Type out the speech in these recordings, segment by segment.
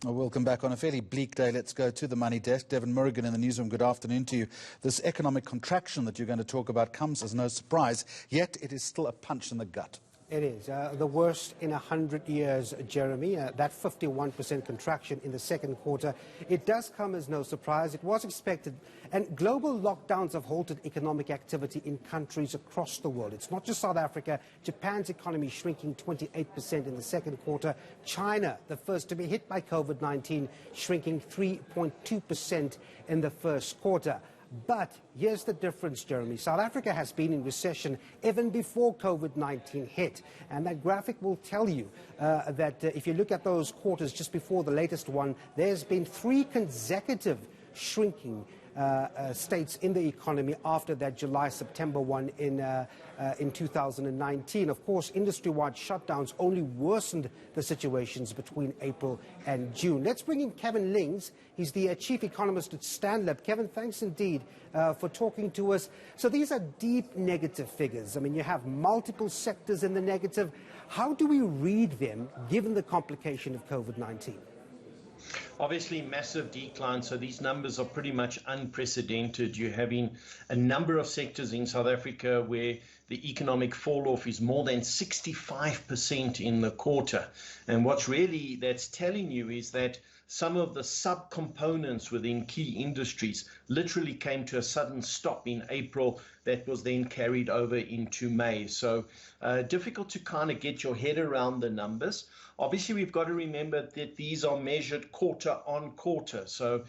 Well, welcome back on a fairly bleak day. Let's go to the money desk. Devan Murugan in the newsroom, good afternoon to you. This economic contraction that you're going to talk about comes as no surprise, yet it is still a punch in the gut. It is the worst in 100 years, Jeremy. That 51% contraction in the second quarter. It does come as no surprise. It was expected. And global lockdowns have halted economic activity in countries across the world. It's not just South Africa. Japan's economy shrinking 28% in the second quarter. China, the first to be hit by COVID-19, shrinking 3.2% in the first quarter. But here's the difference, Jeremy. South Africa has been in recession even before COVID-19 hit. And that graphic will tell you that if you look at those quarters just before the latest one, there's been 3 consecutive shrinking states in the economy after that July-September one in 2019. Of course, industry-wide shutdowns only worsened the situations between April and June. Let's bring in Kevin Lings. He's the chief economist at Stanlab. Kevin, thanks indeed for talking to us. So these are deep negative figures. I mean, you have multiple sectors in the negative. How do we read them given the complication of COVID-19? Obviously, massive decline, so these numbers are pretty much unprecedented. You're having a number of sectors in South Africa where the economic fall-off is more than 65% in the quarter. And what's really that's telling you is that some of the subcomponents within key industries literally came to a sudden stop in April that was then carried over into May. So difficult to kind of get your head around the numbers. Obviously, we've got to remember that these are measured quarter on quarter. So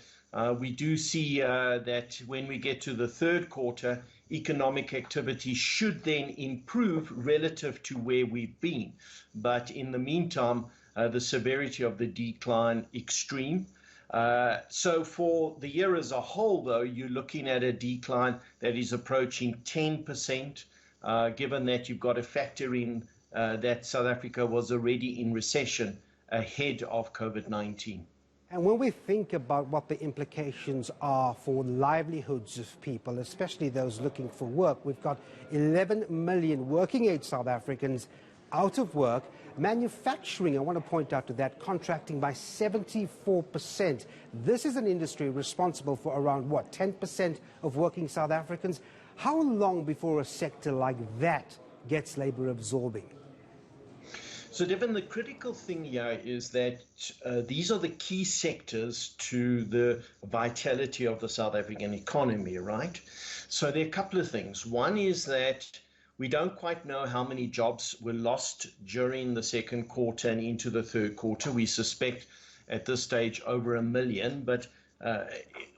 we do see that when we get to the third quarter, economic activity should then improve relative to where we've been. But in the meantime, the severity of the decline extreme. So for the year as a whole, though, you're looking at a decline that is approaching 10%, given that you've got to factor in that South Africa was already in recession ahead of COVID-19. And when we think about what the implications are for livelihoods of people, especially those looking for work, we've got 11 million working-age South Africans out of work. Manufacturing, I want to point out to that, contracting by 74%. This is an industry responsible for around, 10% of working South Africans. How long before a sector like that gets labor absorbing? So, Devan, the critical thing here is that these are the key sectors to the vitality of the South African economy, right? So there are a couple of things. One is that we don't quite know how many jobs were lost during the second quarter and into the third quarter. We suspect at this stage over 1 million, but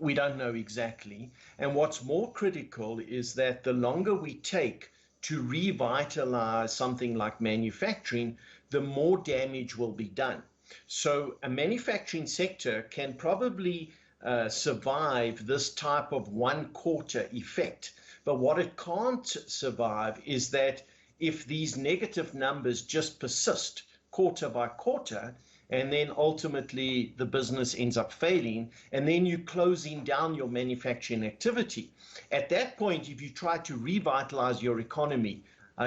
we don't know exactly. And what's more critical is that the longer we take to revitalize something like manufacturing, the more damage will be done. So a manufacturing sector can probably survive this type of 1 quarter effect. But what it can't survive is that if these negative numbers just persist quarter by quarter, and then ultimately the business ends up failing, and then you're closing down your manufacturing activity. At that point, if you try to revitalize your economy,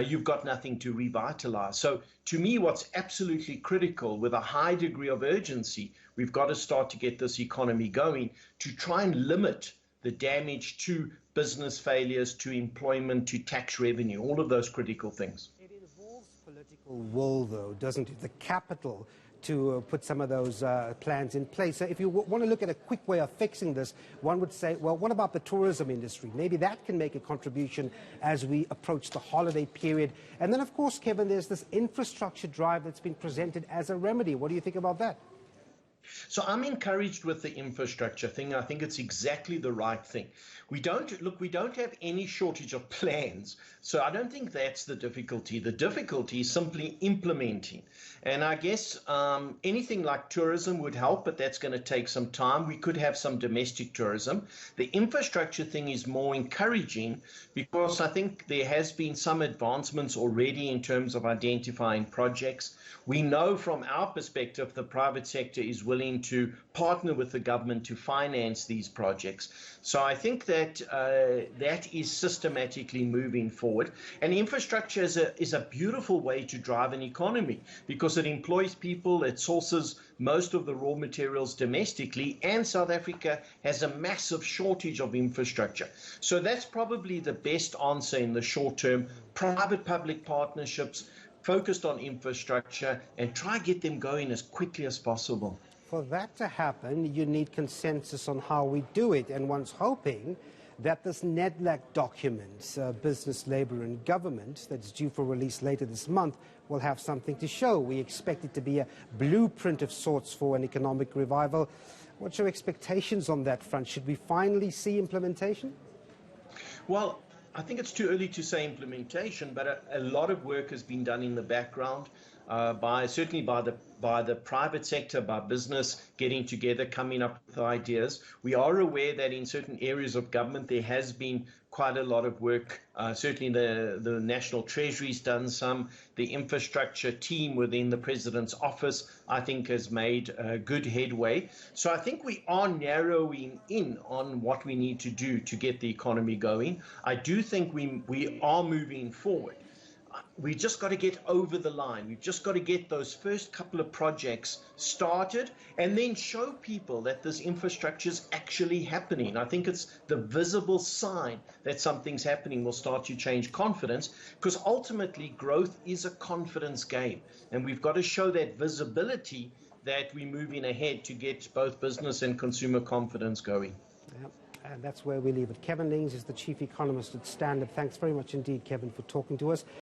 you've got nothing to revitalize. So to me, what's absolutely critical with a high degree of urgency, we've got to start to get this economy going to try and limit the damage to business failures, to employment, to tax revenue, all of those critical things. It involves political will, though, doesn't it? The capital to put some of those plans in place. So if you want to look at a quick way of fixing this, one would say, well, what about the tourism industry? Maybe that can make a contribution as we approach the holiday period. And then, of course, Kevin, there's this infrastructure drive that's been presented as a remedy. What do you think about that? So I'm encouraged with the infrastructure thing. I think it's exactly the right thing. We don't have any shortage of plans. So I don't think that's the difficulty. The difficulty is simply implementing. And I guess anything like tourism would help, but that's going to take some time. We could have some domestic tourism. The infrastructure thing is more encouraging because I think there has been some advancements already in terms of identifying projects. We know from our perspective the private sector is willing willing to partner with the government to finance these projects. So I think that that is systematically moving forward. And infrastructure is a beautiful way to drive an economy because it employs people, it sources most of the raw materials domestically, and South Africa has a massive shortage of infrastructure. So that's probably the best answer in the short term. Private-public partnerships focused on infrastructure and try to get them going as quickly as possible. For that to happen, you need consensus on how we do it, and one's hoping that this NEDLAC document, Business, Labour and Government, that's due for release later this month, will have something to show. We expect it to be a blueprint of sorts for an economic revival. What's your expectations on that front? Should we finally see implementation? Well, I think it's too early to say implementation, but a lot of work has been done in the background, certainly by the private sector, by business getting together, coming up with ideas. We are aware that in certain areas of government there has been quite a lot of work. Certainly the National Treasury's done some. The infrastructure team within the President's office, I think, has made good headway. So I think we are narrowing in on what we need to do to get the economy going. I do think we are moving forward. We just got to get over the line. We've just got to get those first couple of projects started and then show people that this infrastructure is actually happening. I think it's the visible sign that something's happening will start to change confidence, because ultimately growth is a confidence game. And we've got to show that visibility that we're moving ahead to get both business and consumer confidence going. Yep. And that's where we leave it. Kevin Lings is the Chief Economist at Standard. Thanks very much indeed, Kevin, for talking to us.